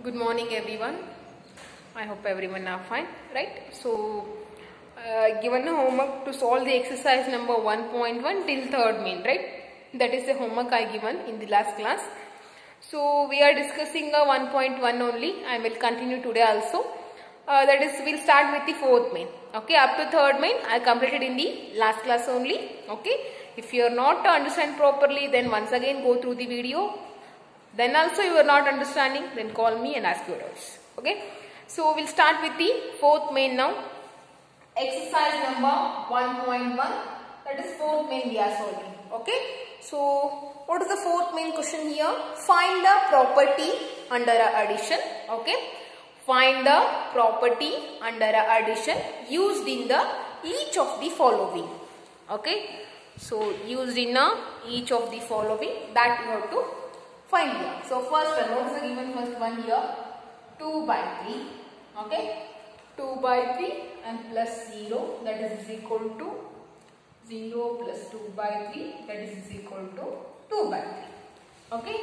Good morning everyone. I hope everyone are fine, right? So given a homework to solve the exercise number 1.1 till third main, right? That is the homework I given in the last class. So we are discussing 1.1 only. I will continue today also. That is, we'll start with the fourth main. Okay, up to third main I completed in the last class only. Okay, if you are not to understand properly, then once again go through the video. Then also you are not understanding, then call me and ask your doubts. Okay, so we'll start with the fourth main now. Exercise number 1.1, that is fourth main we are solving. Okay, so what is the fourth main question here? Find the property under addition. Okay, find the property under addition used in the each of the following. Okay, so used in each of the following, that you have to find here. So first one, what is the given first one here? 2 by 3. Okay, 2 by 3 and plus 0, that is equal to 0 plus 2 by 3, that is equal to 2 by 3. Okay,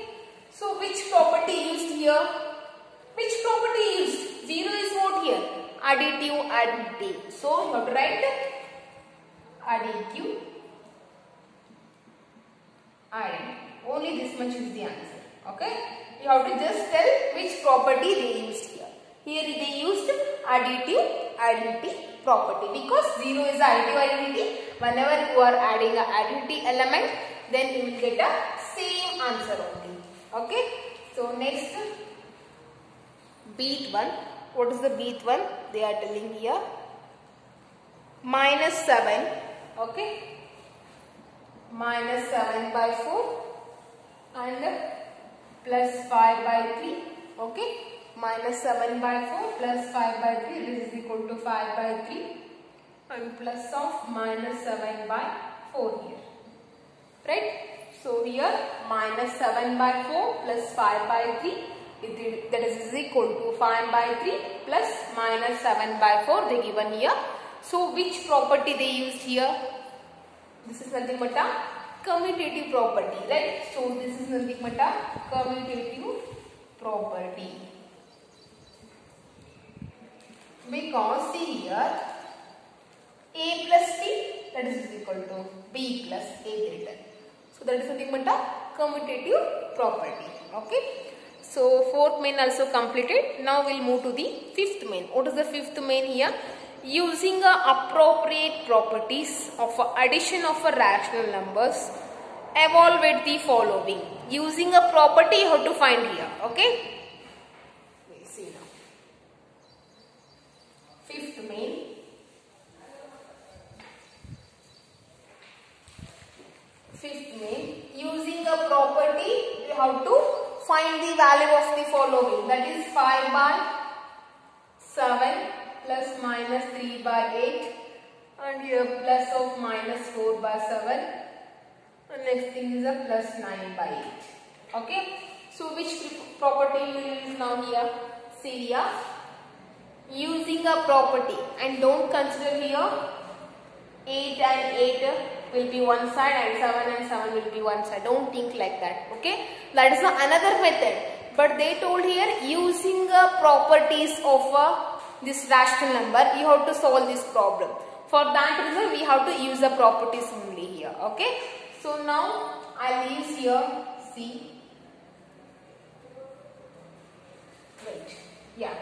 so which property used here? Which property used? 0 is what here? Additive. So you have to write additive. Only this much is the answer. Okay, you have to just tell which property they used here. Here they used additive identity property, because 0 is additive identity. Whenever you are adding a identity element, then you will get a same answer only. Okay, so next, beat 1. What is the beat 1? They are telling here -7. Okay, -7 by 4 and plus 5 by 3. Okay, -7 by 4 plus 5 by 3, this is equal to 5 by 3 and plus of -7 by 4 here, right? So here -7 by 4 plus 5 by 3, that is equal to 5 by 3 plus -7 by 4 they given here. So which property they used here? This is nothing but a commutative property, right? So this is nothing but a commutative property, because see here a plus b, that is equal to b plus a written. So that is nothing but a commutative property. Okay, so fourth main also completed. Now we'll move to the fifth main. What is the fifth main here? Using appropriate properties of addition of rational numbers, evaluate the following. Using a property you have to find here. Okay, we'll see now. Fifth main. Using a property you have to find the value of the following. That is 5 by 7 plus minus 3 by 8 and here plus of minus 4 by 7 and next thing is a plus 9 by 8. Okay, so which property we will use now here? See here, using a property, and don't consider here 8 and 8 will be one side and 7 and 7 will be one side. Don't think like that. Okay, that is another method, but they told here using properties of this rational number you have to solve this problem. For that reason we have to use the properties only here. Okay, so now I will use here, see, wait, yeah,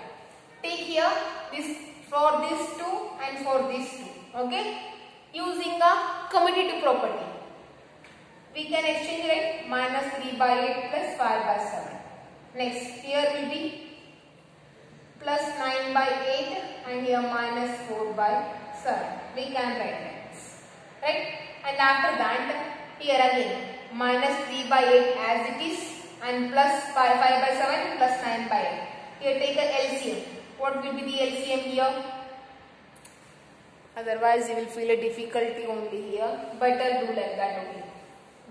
take here this for this 2 and for this 2. Okay, using a commutative property we can exchange it, -3 by 8 plus 5 by 7. Next, here will be plus 9 by 8 and here minus 4 by 7. We can write like this, right? And after that, here again -3 by 8 as it is and plus 5 by 7 plus 9 by 8. Here take a LCM. What will be the LCM here? Otherwise you will feel a difficulty only here. Better do like that only.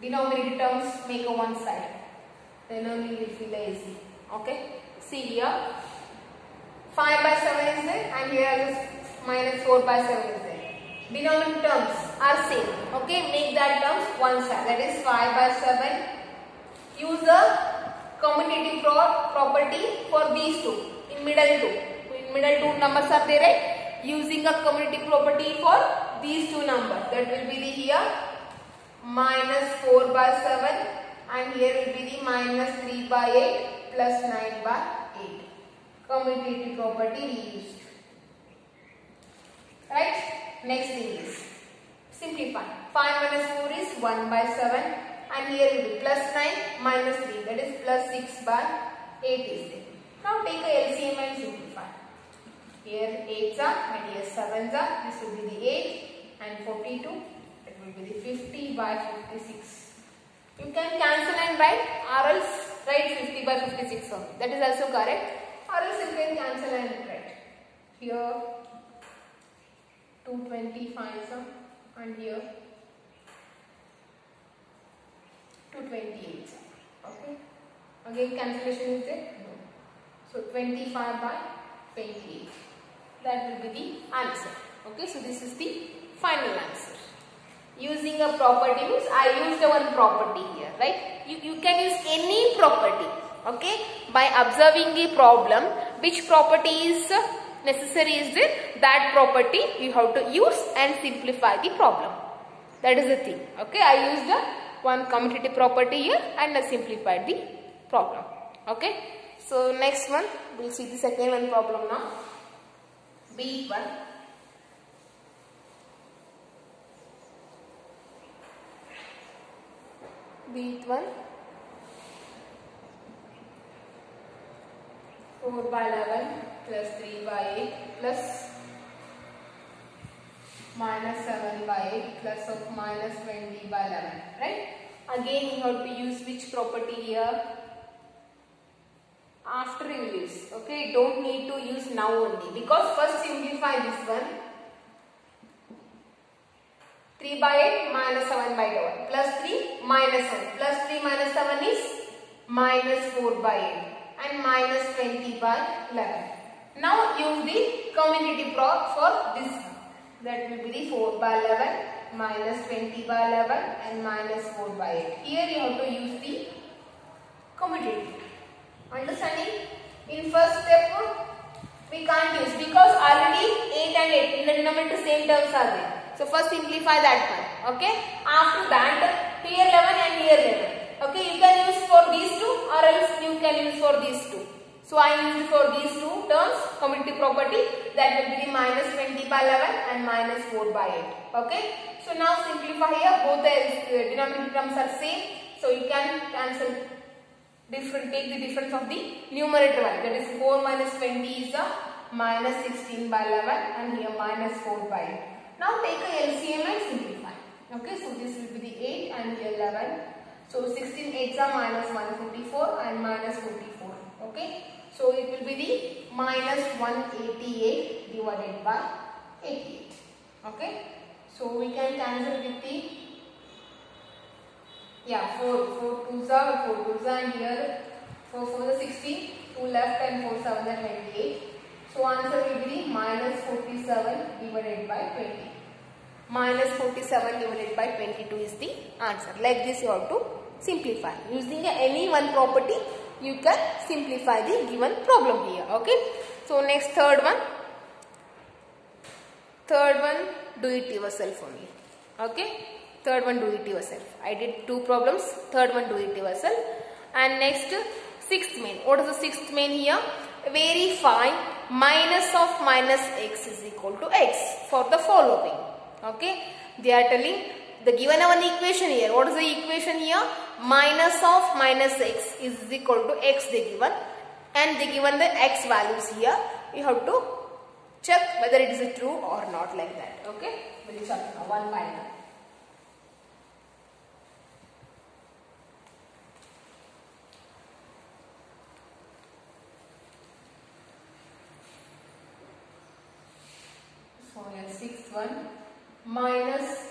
Denominator terms make a one side. Then only you will feel easy. Okay. See here, 5 by 7 is there and here is minus 4 by 7 is there. Denominator terms are same. Okay, make that terms one side. That is 5 by 7. Use a commutative property property for these two, in middle two numbers are there, right? Using a commutative property for these two numbers, that will be the here minus 4 by 7 and here will be the minus 3 by 8 plus 9 by 8. Commutative property used. Right? Next thing is simplify. 5 minus 4 is 1 by 7 and here will be plus 9 minus 3, that is plus 6 by 8 is there. Now take a LCM and simplify. Here 8s are and here 7s are. This will be the 8 and 42. It will be the 50 by 56. You can cancel and write or else write 50 by 56 only. That is also correct. Or else you can cancel and write. Here 225 and here 228. Okay. Again cancellation is there? No. So 25 by 28. That will be the answer. Okay. So this is the final answer. Using a property means I used one property here, right? You can use any property. Okay. By observing the problem, which property is necessary is there, that property you have to use and simplify the problem. That is the thing. Okay. I used one commutative property here and I simplified the problem. Okay. So next one, we will see the second one problem now. B1. B1 4 by 11 plus 3 by 8 plus minus 7 by 8 plus of minus 20 by 11, right? Again you have to use which property here? After you use, okay? Don't need to use now only, because first simplify this one. 3 by 8 minus 7 by 1 plus 3 minus 1 plus 3 minus 7 is minus 4 by 8 and minus 20 by 11. Now use the commutative prop for this one. That will be the 4 by 11 minus 20 by 11 and minus 4 by 8. Here you have to use the commutative. Understanding? In first step we can't use because already 8 and 8 in the denominator same terms are there. So first simplify that one. Okay. After that here 11 and here 11. Okay. You can use for these two or else you can use for these two. So I use for these two terms commutative property, that will be the minus 20 by 11 and minus 4 by 8. Okay. So now simplify here, both the denominator terms are same. So you can cancel take the difference of the numerator value, that is 4 minus 20 is the minus 16 by 11 and here minus 4 by 8. Now take a LCM and simplify. Okay, so this will be the 8 and here 11. So 16 8s are minus 154 and minus 44. Okay, so it will be the minus 188 divided by 88. Okay, so we can cancel with the 4 2s are and here 4 4 is 16, 2 left and 4 7 are 28. So answer will be minus 47 divided by 20. Minus 47 divided by 22 is the answer. Like this you have to simplify. Using any one property you can simplify the given problem here. Okay. So next third one. Third one, do it yourself only. Okay. Third one, do it yourself. I did two problems. Third one, do it yourself. And next, sixth main. What is the sixth main here? Verify minus of minus x is equal to x for the following. Okay. They are telling the given one equation here. What is the equation here? Minus of minus x is equal to x they given. And they given the x values here. You have to check whether it is true or not, like that. Okay. We will check now one by one. So here sixth one, minus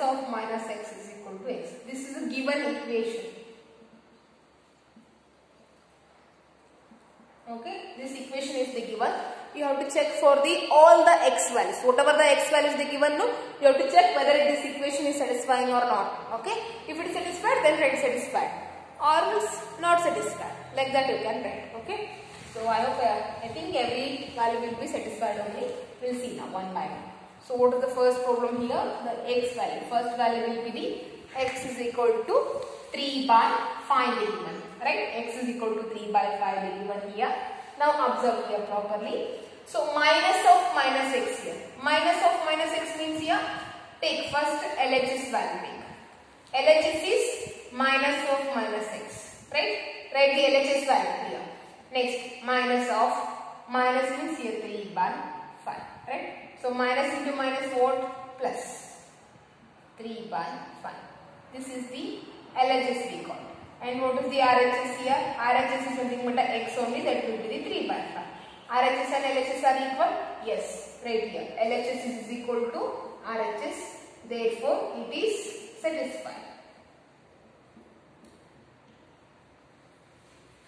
of minus x is equal to x. This is a given equation. Okay, this equation is the given. you have to check for all the x values. Whatever the x values they given, no, you have to check whether this equation is satisfying or not. Okay, if it is satisfied, then write satisfied, or else not satisfied. Like that you can write. Okay, so I think every value will be satisfied only. We'll see now one by one. So what is the first problem here? The x value. First value will be the x is equal to 3 by 5 will given. Right? X is equal to 3 by 5 will given here. Now observe here properly. So minus of minus x here. Minus of minus x means here, take first LHS value take. LHS is minus of minus x. Right? Write the LHS value here. Next, minus of minus means here 3 by 5. Right? So minus into minus what? Plus 3 by 5. This is the LHS we got. And what is the RHS here? RHS is nothing but x only, that will be the 3 by 5. RHS and LHS are equal? Yes, right here. LHS is equal to RHS. Therefore, it is satisfied.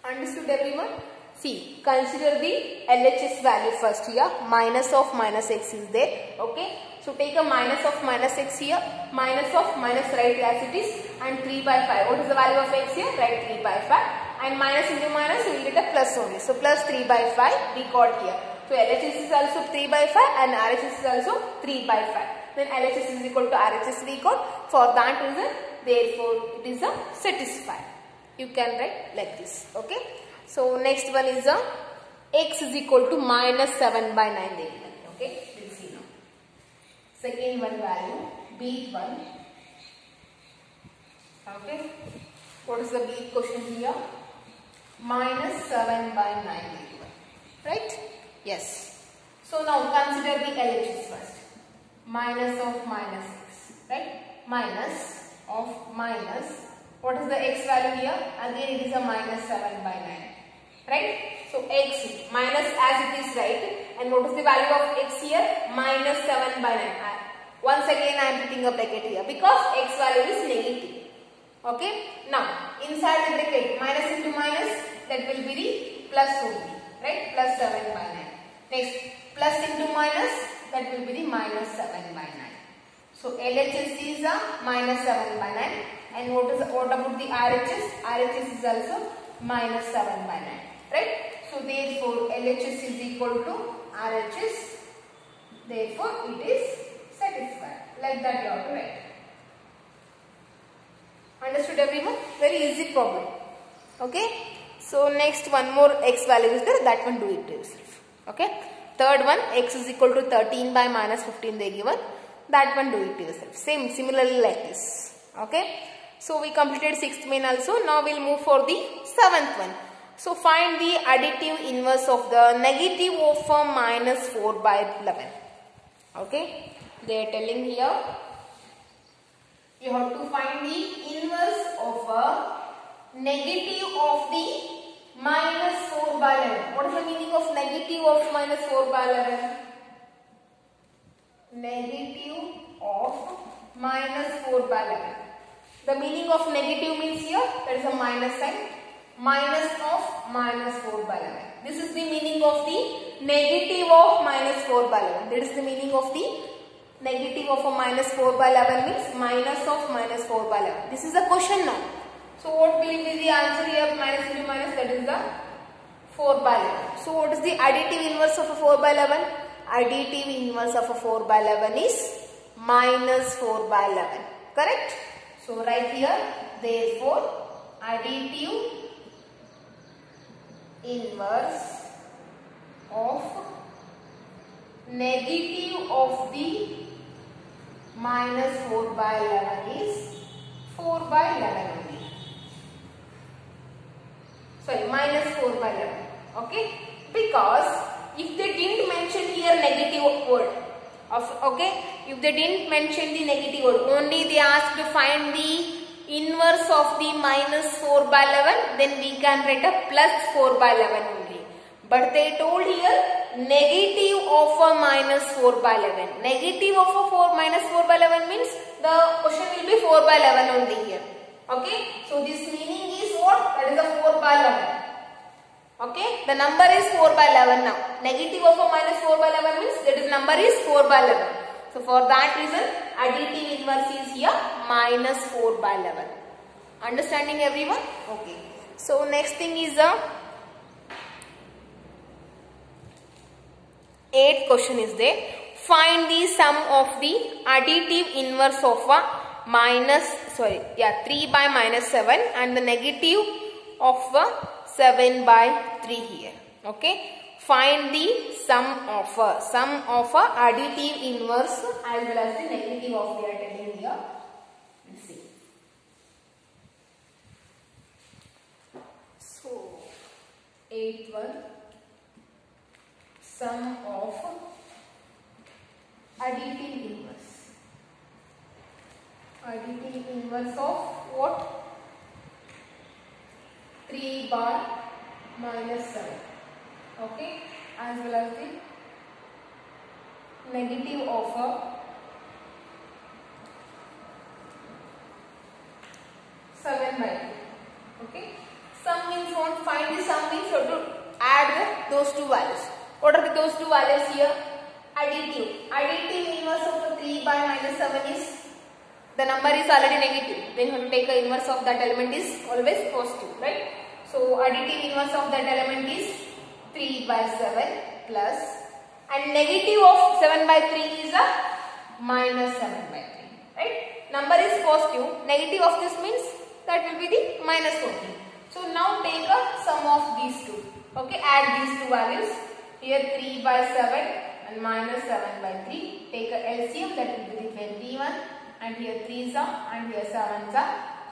Understood everyone? See, consider the LHS value first here. Minus of minus x is there. Okay. So take a minus of minus x here. Minus of minus write as it is. And 3 by 5. What is the value of x here? Write 3 by 5. And minus into minus we will get a plus only. So plus 3 by 5 we got here. So LHS is also 3 by 5 and RHS is also 3 by 5. Then LHS is equal to RHS we got. For that reason, therefore it is a satisfied. You can write like this. Okay. So next one is a x is equal to minus 7 by 9 they given. Okay, we'll see now. Second one value, B1. Okay, what is the B question here? Minus 7 by 9 they given. Right? Yes. So now consider the LHS first. Minus of minus x. Right? Minus of minus. What is the x value here? Again it is a minus 7 by 9. Right? So x minus as it is, right? And what is the value of x here? Minus 7 by 9. Once again I am putting a bracket here because x value is negative. Okay? Now inside the bracket minus into minus, that will be the plus only. Right? Plus 7 by 9. Next plus into minus, that will be the minus 7 by 9. So LHS is a minus 7 by 9. And what about the RHS? RHS is also minus 7 by 9. Right? So therefore LHS is equal to RHS. Therefore it is satisfied. Like that you have to write. Understood everyone? Very easy problem. Okay? So next one more x value is there. That one do it yourself. Okay? Third one, x is equal to 13 by minus 15 they given. That one do it yourself. Similarly like this. Okay? So we completed 6th main also. Now we'll move for the 7th one. So find the additive inverse of the negative of minus 4 by 11. Okay. They are telling here you have to find the inverse of a negative of the minus 4 by 11. What is the meaning of negative of minus 4 by 11? Negative of minus 4 by 11. The meaning of negative means here there is a minus sign. Minus of minus 4 by 11. This is the meaning of the negative of minus 4 by 11. That is the meaning of the negative of a minus 4 by 11 means minus of minus 4 by 11. This is a question now. So what will be the answer here? Minus into minus, that is the 4 by 11. So what is the additive inverse of a 4 by 11? Additive inverse of a 4 by 11 is minus 4 by 11. Correct? So write here, therefore additive inverse of negative of the minus 4 by 11 is 4 by 11 only. Sorry, minus 4 by 11. Okay? Because if they didn't mention here negative word, if they didn't mention the negative word, only they asked to find the inverse of the minus 4 by 11, then we can write a plus 4 by 11 only. But they told here negative of a minus 4 by 11. Negative of a minus 4 by 11 means the question will be 4 by 11 only here. Okay. So this meaning is what? That is a 4 by 11. Okay, the number is 4 by 11 now. Negative of a minus 4 by 11 means that is number is 4 by 11. So for that reason, additive inverse is here minus 4 by 11. Understanding everyone? Okay. So next thing is the 8th question is there. Find the sum of the additive inverse of a 3 by minus 7 and the negative of a 7 by 3 here. Okay. Find the sum of a additive inverse as well as the negative of the additive here. Let's see. So 8th one, sum of additive inverse. Additive inverse of what? 3 by minus 7. Okay, as well as the negative of a 7 by 2. Okay, sum means what? Find the sum means you have to add those two values. What are those two values here? Additive. Additive inverse of 3 by minus 7 is, the number is already negative. Then you have to take a inverse of that element is always positive, right? So additive inverse of that element is 3 by 7 plus, and negative of 7 by 3 is a minus 7 by 3, right? Number is positive, negative of this means that will be the minus 14. So now take a sum of these two. Okay, add these two values. Here 3 by 7 and minus 7 by 3. Take a LCM, that will be the 21, and here 3 is and here 7 is.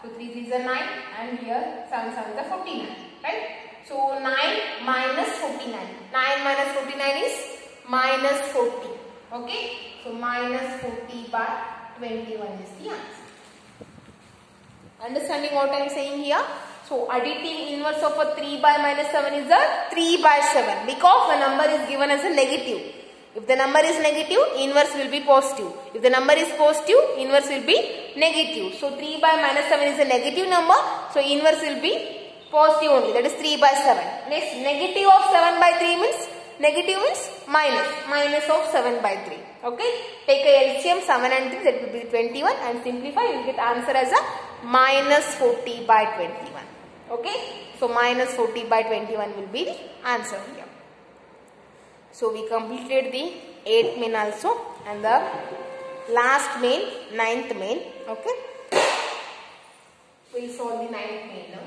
So 3 is 9 and here 7 is 49, right? So 9 minus 49. 9 minus 49 is minus 40. Okay. So minus 40 by 21 is the answer. Understanding what I am saying here? So additive inverse of a 3 by minus 7 is a 3 by 7 because the number is given as a negative. If the number is negative, inverse will be positive. If the number is positive, inverse will be negative. So 3 by minus 7 is a negative number. So inverse will be positive only. That is 3 by 7. Next, negative of 7 by 3 means, negative means minus. Minus of 7 by 3. Okay. Take a LCM 7 and 3, that will be 21, and simplify, you will get answer as a minus 40 by 21. Okay. So minus 40 by 21 will be the answer here. So we completed the 8th main also and the last main, 9th main. Okay. We will solve the 9th main now.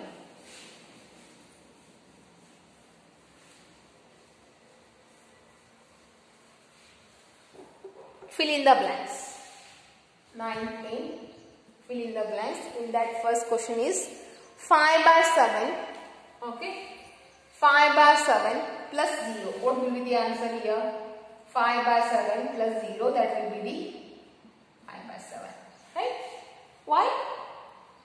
Fill in the blanks. 9th main, fill in the blanks. In that first question is 5 by 7. Okay. 5 by 7 plus 0. What will be the answer here? 5 by 7 plus 0. That will be the 5 by 7. Right? Why?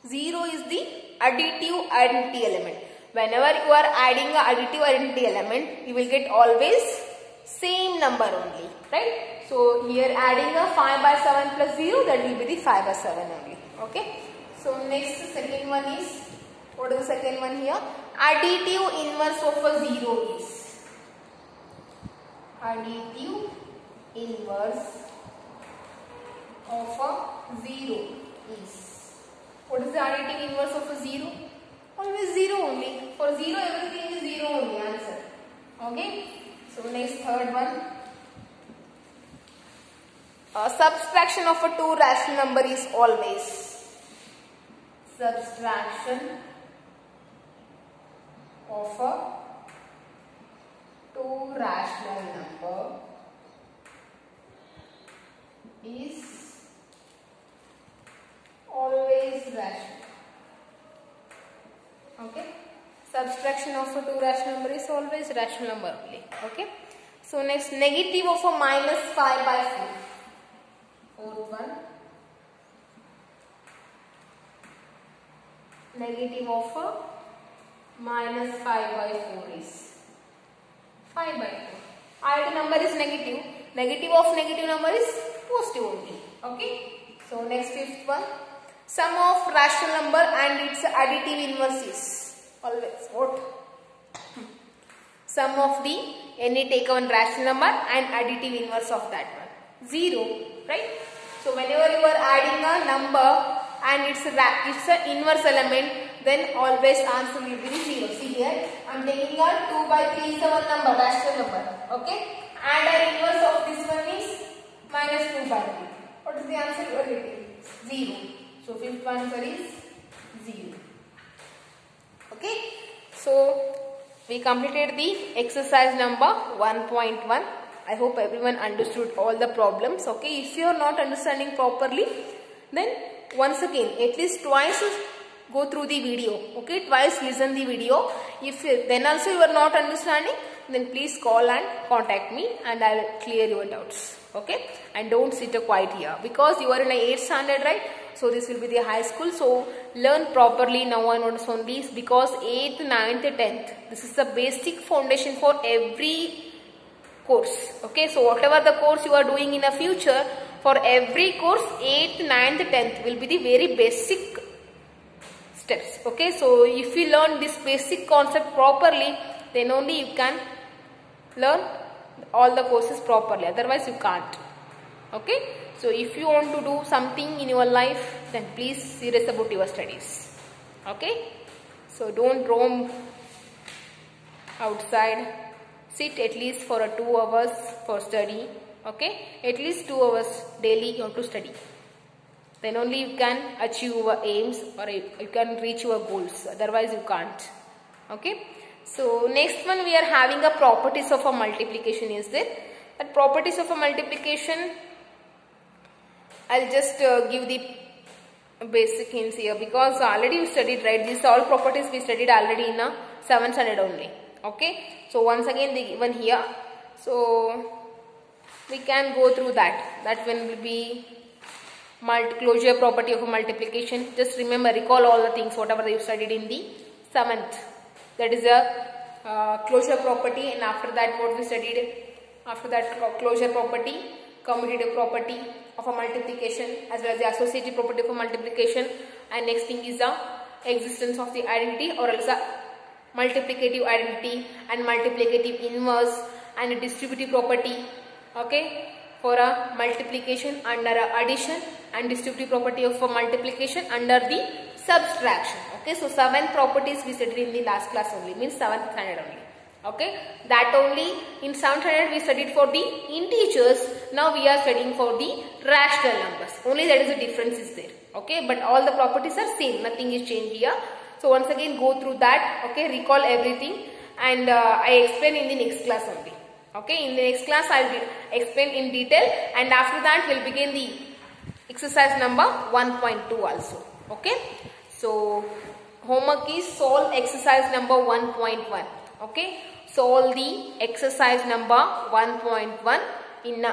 0 is the additive identity element. Whenever you are adding a additive identity element, you will get always same number only. Right? So here adding a 5 by 7 plus 0, that will be the 5 by 7 only. Okay. So next, second one is, what is the second one here? Additive inverse of a 0 is. Additive inverse of a 0 is. What is the additive inverse of a 0? Always 0 only. For 0, everything is 0 only answer. Okay. So next, third one. Subtraction of a 2 rational number is always. Subtraction of a 2 rational number is always rational. Okay. Subtraction of a 2 rational number is always rational number only. Okay. So next, negative of a minus 5 by 4. Fourth one. Negative of a minus 5 by 4 is 5 by 4. Either number is negative. Negative of negative number is positive only. Okay. So next, fifth one. Sum of rational number and its additive inverse is always what? sum of the any take one rational number and additive inverse of that one. 0, right? So whenever you are adding a number and it's an inverse element, then always answer will be 0. See here, I am taking a 2/3 is one number, rational number. Okay, and an inverse of this one is -2/3. What is the answer you are getting? 0. So fifth answer is 0. Okay, so we completed the exercise number 1.1. I hope everyone understood all the problems. Okay, if you are not understanding properly, then once again at least twice go through the video. Okay, twice listen the video. If then also you are not understanding, then please call and contact me and I will clear your doubts. Okay, and don't sit quiet here because you are in a 8th standard, right? So this will be the high school. So learn properly now onwards on these, because 8th, 9th, 10th, this is the basic foundation for every course. Okay, so whatever the course you are doing in the future, for every course 8th, 9th, 10th will be the very basic steps. Okay, so if you learn this basic concept properly, then only you can learn all the courses properly, otherwise you can't. Okay, so if you want to do something in your life, then please serious about your studies. Okay, so don't roam outside, sit at least for 2 hours for study. Okay, at least 2 hours daily you have to study, then only you can achieve your aims or you can reach your goals, otherwise you can't. Okay, so next one we are having a properties of a multiplication is there. That properties of a multiplication, I'll just give the basic hints here, because already we studied, right? These all properties we studied already in a 7th standard only. Okay, so once again they given here, so we can go through that. That one will be closure property of a multiplication. Just remember, recall all the things whatever you studied in the 7th. That is a closure property, and after that what we studied after that, closure property, commutative property of a multiplication, as well as the associative property of a multiplication, and next thing is the existence of the identity or else a multiplicative identity and multiplicative inverse, and a distributive property. Okay, for a multiplication under a addition, and distributive property of a multiplication under the subtraction. Okay, so 7 properties we studied in the last class only, means 7th standard only. Okay, that only in 7th standard we studied for the integers. Now we are studying for the rational numbers. Only that is the difference is there. Okay, but all the properties are same. Nothing is changed here. So once again go through that. Okay, recall everything, and I explain in the next class only. Okay, in the next class I will explain in detail, and after that we will begin the exercise number 1.2 also. Okay, so homework is solve exercise number 1.1. Okay, solve the exercise number 1.1 in